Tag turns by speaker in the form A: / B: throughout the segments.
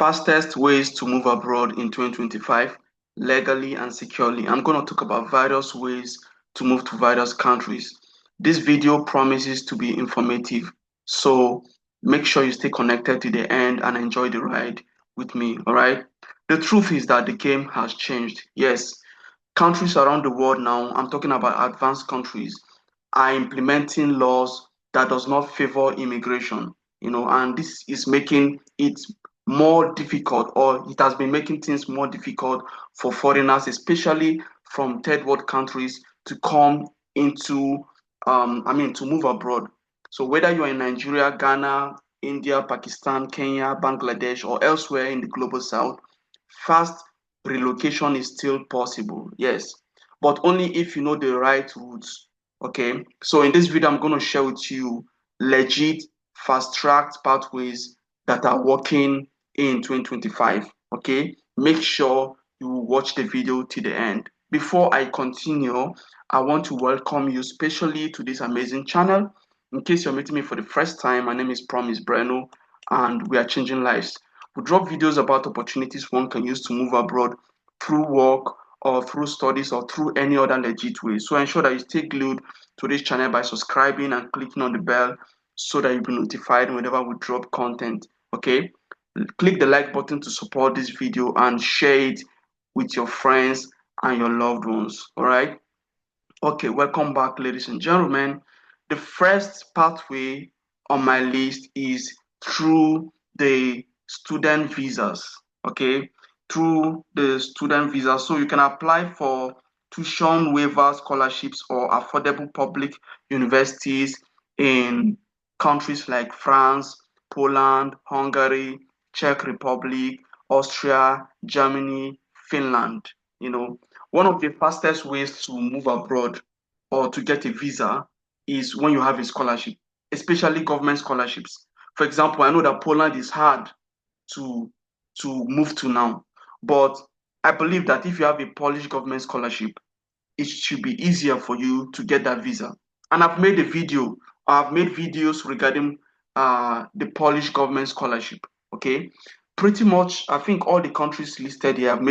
A: Fastest ways to move abroad in 2025 legally and securely. I'm going to talk about various ways to move to various countries. This video promises to be informative, so make sure you stay connected to the end and enjoy the ride with me. All right. The truth is that the game has changed. Yes, countries around the world now, I'm talking about advanced countries, are implementing laws that does not favor immigration, and this is making it more difficult, or it has been making things more difficult for foreigners, especially from third world countries, to come into, to move abroad. So whether you're in Nigeria, Ghana, India, Pakistan, Kenya, Bangladesh, or elsewhere in the global south, fast relocation is still possible, yes, but only if you know the right routes. Okay, so in this video, I'm going to share with you legit fast-tracked pathways that are working in 2025. Okay, make sure you watch the video to the end. Before I continue, I want to welcome you specially to this amazing channel. In case you're meeting me for the first time, my name is Breno, and we are changing lives. We drop videos about opportunities one can use to move abroad through work or through studies or through any other legit way. So ensure that you stay glued to this channel by subscribing and clicking on the bell so that you'll be notified whenever we drop content. Okay, click the like button to support this video and share it with your friends and your loved ones. All right. Okay, welcome back, ladies and gentlemen. The first pathway on my list is through the student visas. Okay, through the student visa. So you can apply for tuition waiver scholarships or affordable public universities in countries like France, Poland, Hungary, Czech Republic, Austria, Germany, Finland. You know, one of the fastest ways to move abroad or to get a visa is when you have a scholarship, especially government scholarships. For example, I know that Poland is hard to move to now, but I believe that if you have a Polish government scholarship, it should be easier for you to get that visa. And I've made videos regarding the Polish government scholarship. Okay, pretty much I think all the countries listed here I've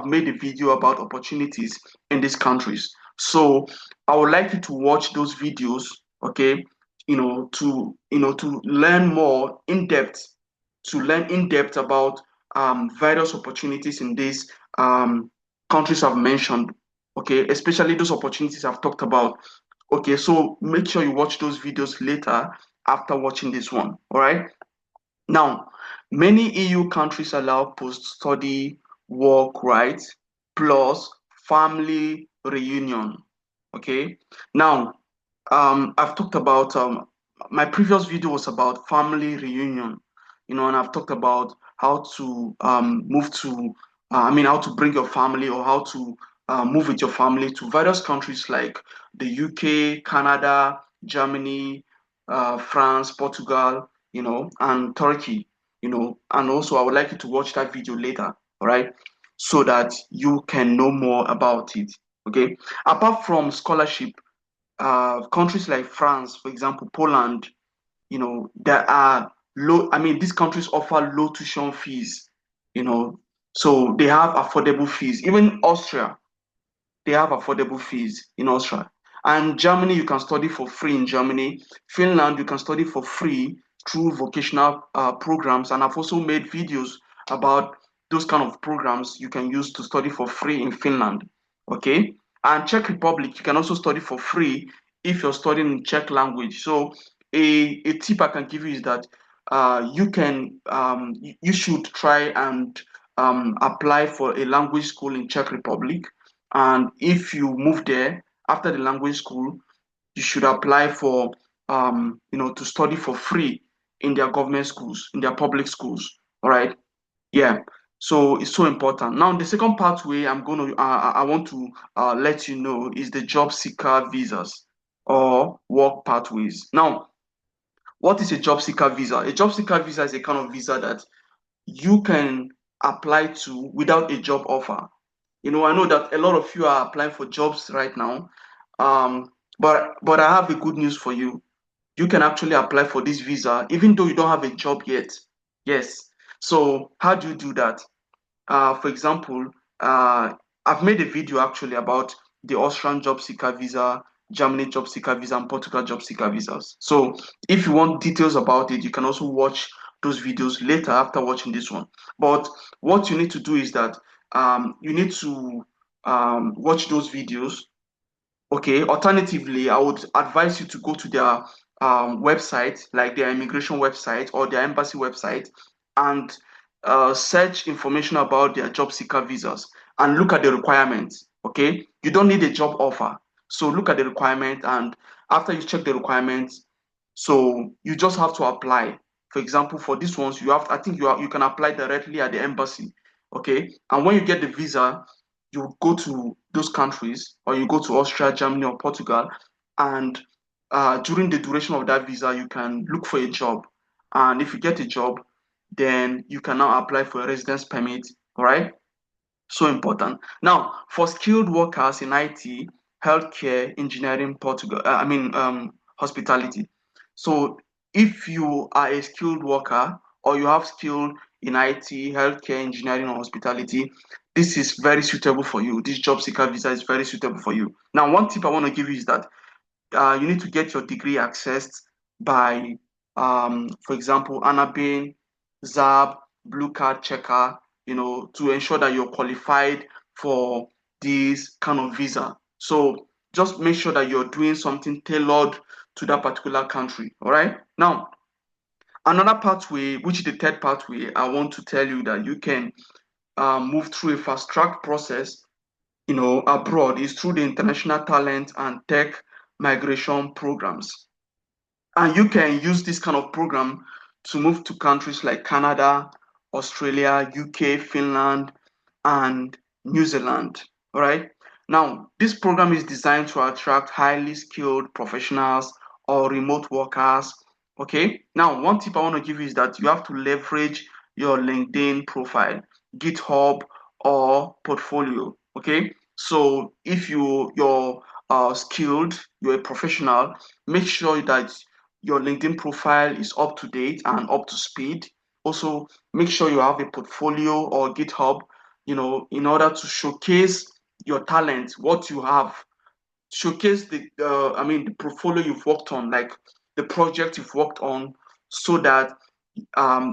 A: made a video about opportunities in these countries. So I would like you to watch those videos. Okay, to learn more in depth, about various opportunities in these countries I've mentioned. Okay, especially those opportunities I've talked about. Okay, so make sure you watch those videos later after watching this one. All right. Now, many EU countries allow post-study work rights plus family reunion. Okay. Now, I've talked about my previous video was about family reunion, and I've talked about how to move to, how to bring your family, or how to move with your family to various countries like the UK, Canada, Germany, France, Portugal, and Turkey, and also I would like you to watch that video later, all right, so that you can know more about it. Okay. Apart from scholarship, countries like France, for example, Poland, there are low, these countries offer low tuition fees, you know, so they have affordable fees. Even Austria, they have affordable fees in Austria. And Germany, you can study for free in Germany. Finland, you can study for free through vocational programs. And I've also made videos about those kind of programs you can use to study for free in Finland. Okay. And Czech Republic, you can also study for free if you're studying in Czech language. So a tip I can give you is that you should try and apply for a language school in Czech Republic. And if you move there after the language school, you should apply for to study for free in their government schools, in their public schools. All right. Yeah. So it's so important. Now, the second pathway I want to let you know is the job seeker visas or work pathways. Now, what is a job seeker visa? A job seeker visa is a kind of visa that you can apply to without a job offer. I know that a lot of you are applying for jobs right now, but I have a good news for you. You can actually apply for this visa even though you don't have a job yet. Yes. So how do you do that? For example, I've made a video actually about the Austrian job seeker visa, Germany job seeker visa, and Portugal job seeker visas. So if you want details about it, you can also watch those videos later after watching this one. But what you need to do is that you need to watch those videos. Okay, alternatively, I would advise you to go to their website, like their immigration website or their embassy website, and search information about their job seeker visas and look at the requirements. Okay, you don't need a job offer, so look at the requirement, and after you check the requirements, so you just have to apply. For example, for these ones, I think you can apply directly at the embassy. Okay, and when you get the visa, you go to those countries, or you go to Austria, Germany, or Portugal, and during the duration of that visa, you can look for a job. And if you get a job, then you can now apply for a residence permit. All right, so important. Now, for skilled workers in IT, healthcare, engineering, hospitality. So, if you are a skilled worker or you have skill in IT, healthcare, engineering, or hospitality, this is very suitable for you. This job seeker visa is very suitable for you. Now, one tip I want to give you is that you need to get your degree accessed by, for example, Anabin, ZAB, Blue Card Checker, to ensure that you're qualified for this kind of visa. So just make sure that you're doing something tailored to that particular country. All right. Now, another pathway, which is the third pathway, I want to tell you that you can move through a fast track process, abroad, is through the international talent and tech migration programs. And you can use this kind of program to move to countries like Canada, Australia, UK, Finland, and New Zealand. All right. Now, this program is designed to attract highly skilled professionals or remote workers. Okay. Now, one tip I want to give you is that you have to leverage your LinkedIn profile, GitHub, or portfolio. Okay. So if you're skilled, you're a professional, make sure that your LinkedIn profile is up to date and up to speed. Also, make sure you have a portfolio or GitHub, in order to showcase your talent, what you have, showcase the portfolio you've worked on, like the project you've worked on, so that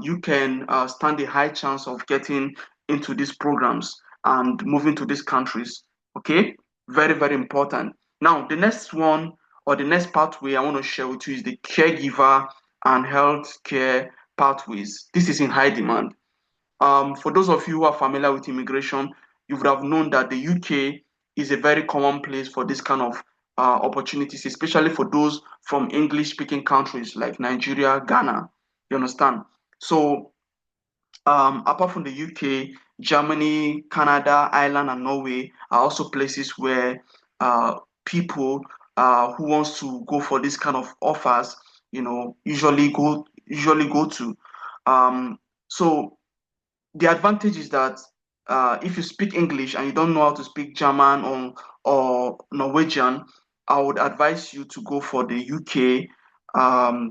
A: you can stand a high chance of getting into these programs and moving to these countries. Okay, very, very important. Now, the next one, or the next pathway I want to share with you, is the caregiver and healthcare pathways. This is in high demand. For those of you who are familiar with immigration, you would have known that the UK is a very common place for this kind of opportunities, especially for those from English speaking countries like Nigeria, Ghana. You understand? So, apart from the UK, Germany, Canada, Ireland, and Norway are also places where people who wants to go for this kind of offers, usually go to. So the advantage is that if you speak English and you don't know how to speak German or Norwegian, I would advise you to go for the UK,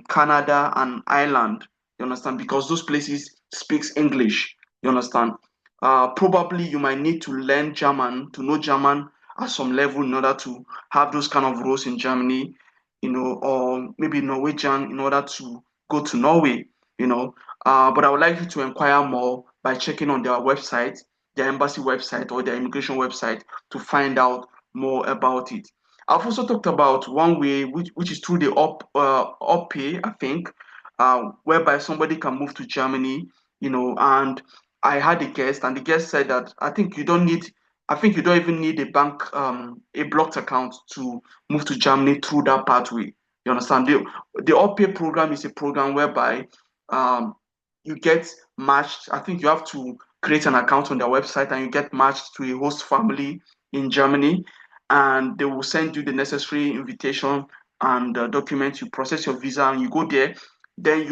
A: Canada, and Ireland. You understand? Because those places speaks English. You understand? Probably you might need to learn German, to know German at some level in order to have those kind of roles in Germany, or maybe Norwegian in order to go to Norway. But I would like you to inquire more by checking on their website, their embassy website, or their immigration website, to find out more about it. I've also talked about one way, which is through the up pay, I think, whereby somebody can move to Germany, and I had a guest, and the guest said that I think you don't even need a blocked account to move to Germany through that pathway. You understand? The up pay program is a program whereby um, you get matched. I think you have to create an account on their website, and you get matched to a host family in Germany, and they will send you the necessary invitation and documents. You process your visa and you go there. Then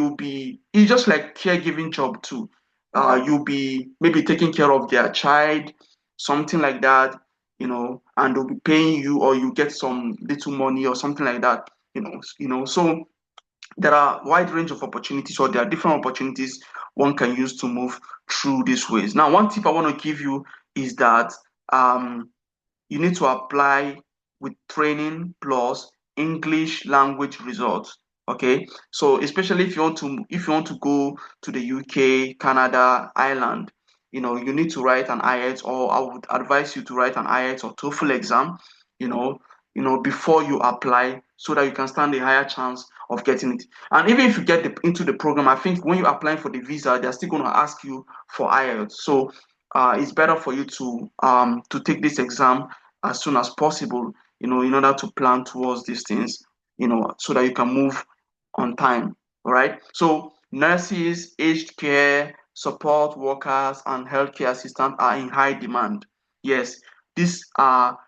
A: it's just like caregiving job too. You'll be maybe taking care of their child, something like that, and they'll be paying you, or you get some little money or something like that, So there are wide range of opportunities, or there are different opportunities one can use to move through these ways. Now, one tip I want to give you is that you need to apply with training plus English language results. Okay, so especially if you want to go to the UK, Canada, Ireland, you need to write an IELTS, or I would advise you to write an IELTS or TOEFL exam, you know, before you apply, so that you can stand a higher chance of getting it. And even if you get into the program, I think when you're applying for the visa, they're still going to ask you for IELTS. So it's better for you to take this exam as soon as possible, in order to plan towards these things, so that you can move on time. All right. So nurses, aged care, support workers, and healthcare assistants are in high demand. Yes, these are,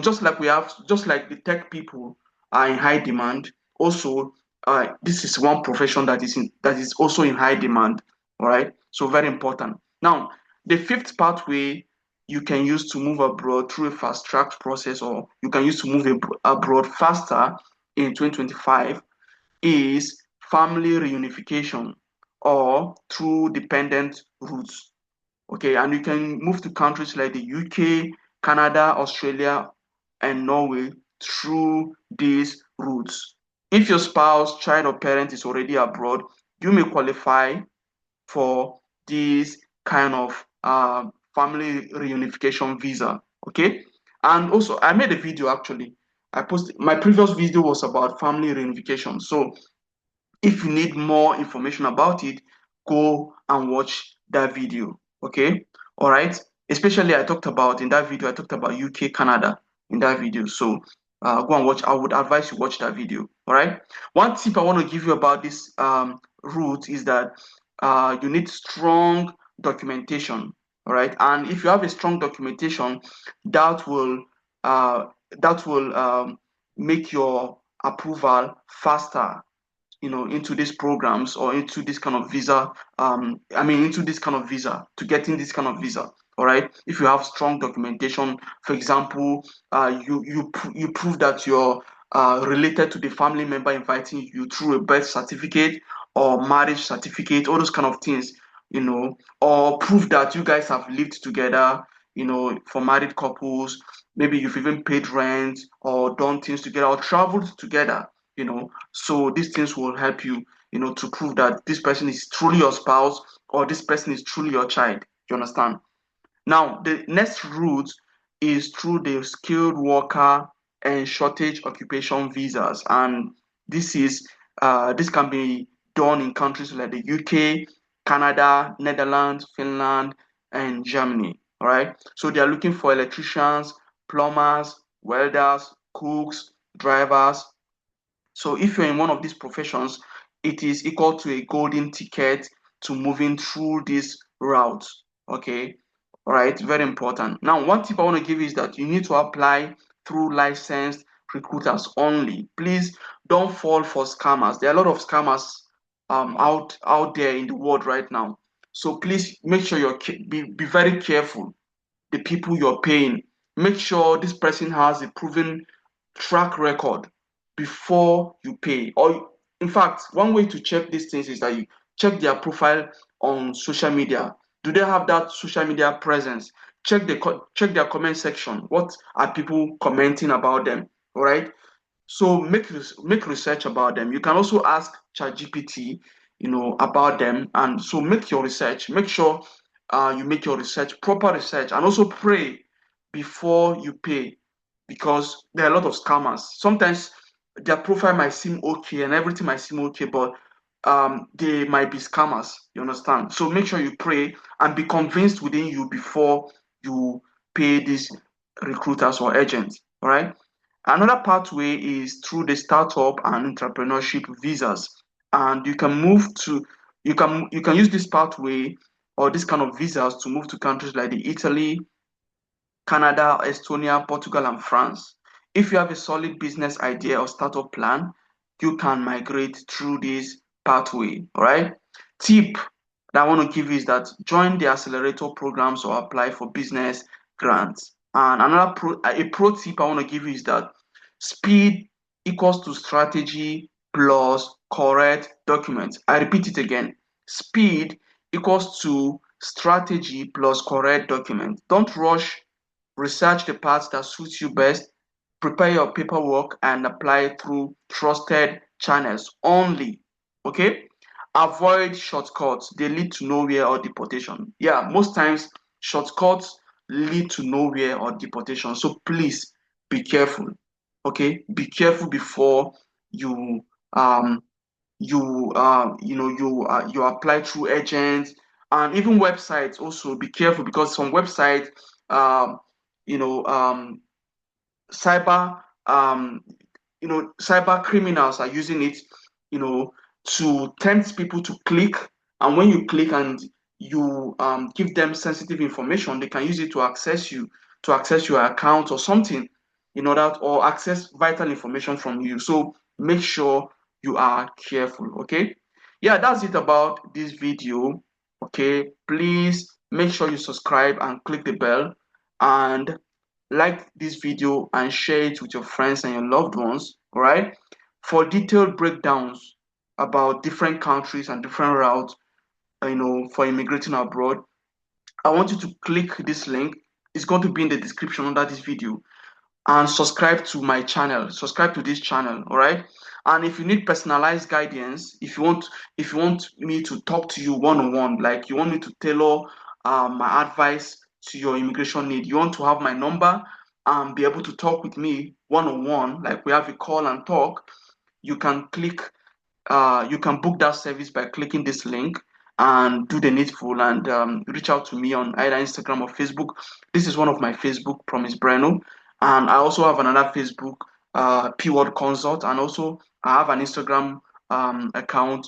A: just like the tech people are in high demand. Also, this is one profession that is also in high demand. All right. So very important. Now, the fifth pathway you can use to move abroad through a fast track process, or you can use to move abroad faster in 2025, is family reunification, or through dependent routes. Okay, and you can move to countries like the UK, Canada, Australia, and Norway through these routes. If your spouse, child, or parent is already abroad, you may qualify for this kind of family reunification visa. Okay, and also I made a video actually. I posted my previous video was about family reunification. So if you need more information about it, go and watch that video. Okay, all right. Especially in that video, I talked about UK, Canada in that video. So go and watch. I would advise you watch that video. All right. One tip I want to give you about this route is that you need strong documentation. All right. And if you have a strong documentation, that will uh, make your approval faster, into these programs, or into this kind of visa. Into this kind of visa, to getting this kind of visa. All right. If you have strong documentation, for example, you prove that you're related to the family member inviting you through a birth certificate or marriage certificate, all those kind of things, or prove that you guys have lived together, for married couples. Maybe you've even paid rent or done things together or traveled together, so these things will help you, to prove that this person is truly your spouse, or this person is truly your child. You understand? Now, the next route is through the skilled worker and shortage occupation visas, and this can be done in countries like the UK, Canada, Netherlands, Finland, and Germany. All right. So they are looking for electricians, plumbers, welders, cooks, drivers. So if you're in one of these professions, it is equal to a golden ticket to moving through this route. Okay. All right. Very important. Now, one tip I want to give is that you need to apply through licensed recruiters only. Please don't fall for scammers. There are a lot of scammers out there in the world right now. So please make sure be very careful. The people you're paying, make sure this person has a proven track record before you pay. Or in fact, one way to check these things is that you check their profile on social media. Do they have that social media presence? Check their comment section. What are people commenting about them? All right. So make research about them. You can also ask ChatGPT, about them. And so make your research. Make sure you make your research, proper research, and also pray before you pay, because there are a lot of scammers. Sometimes their profile might seem okay and everything might seem okay, but they might be scammers. You understand? So make sure you pray and be convinced within you before you pay these recruiters or agents. All right. Another pathway is through the startup and entrepreneurship visas, and you can use this pathway or this kind of visas to move to countries like the Italy, Canada, Estonia, Portugal, and France. If you have a solid business idea or startup plan, you can migrate through this pathway. All right. Tip that I want to give you is that join the accelerator programs or apply for business grants. And a pro tip I want to give you is that speed equals to strategy plus correct documents. I repeat it again. Speed equals to strategy plus correct document. Don't rush. Research the parts that suits you best. Prepare your paperwork and apply it through trusted channels only. Okay? Avoid shortcuts. They lead to nowhere or deportation. Yeah, most times shortcuts lead to nowhere or deportation. So please be careful. Okay? Be careful before you you apply through agents and even websites. Also be careful because some websites um you know cyber cyber criminals are using it, to tempt people to click. And when you click and you give them sensitive information, they can use it to access your account or something, or access vital information from you. So make sure you are careful. Okay. Yeah, that's it about this video. Okay, please make sure you subscribe and click the bell, and like this video and share it with your friends and your loved ones. All right, for detailed breakdowns about different countries and different routes, for immigrating abroad, I want you to click this link. It's going to be in the description under this video, and subscribe to my channel, subscribe to this channel. All right. And if you need personalized guidance, if you want me to talk to you one-on-one, like you want me to tailor my advice to your immigration need, you want to have my number and be able to talk with me one-on-one, like we have a call and talk, you can you can book that service by clicking this link and do the needful, and reach out to me on either Instagram or Facebook. This is one of my Facebook, Promise Breno. And I also have another Facebook, P-Word Consult. And also I have an Instagram account,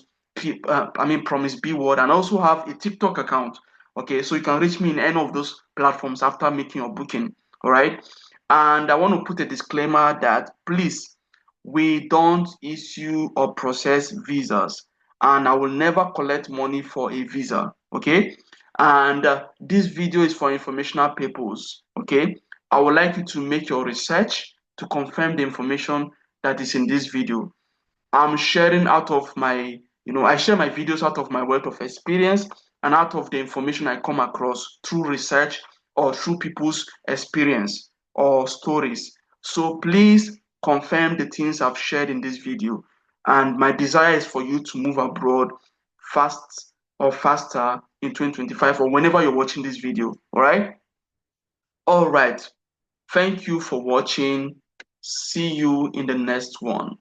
A: Promise B-Word. And I also have a TikTok account. Okay, so you can reach me in any of those platforms after making your booking. All right. And I want to put a disclaimer that please, we don't issue or process visas, and I will never collect money for a visa. Okay. And this video is for informational purpose. Okay. I would like you to make your research to confirm the information that is in this video. I'm sharing out of my, I share my videos out of my wealth of experience and out of the information I come across through research or through people's experience or stories. So please confirm the things I've shared in this video. And my desire is for you to move abroad fast or faster in 2025 or whenever you're watching this video. All right. All right. Thank you for watching. See you in the next one.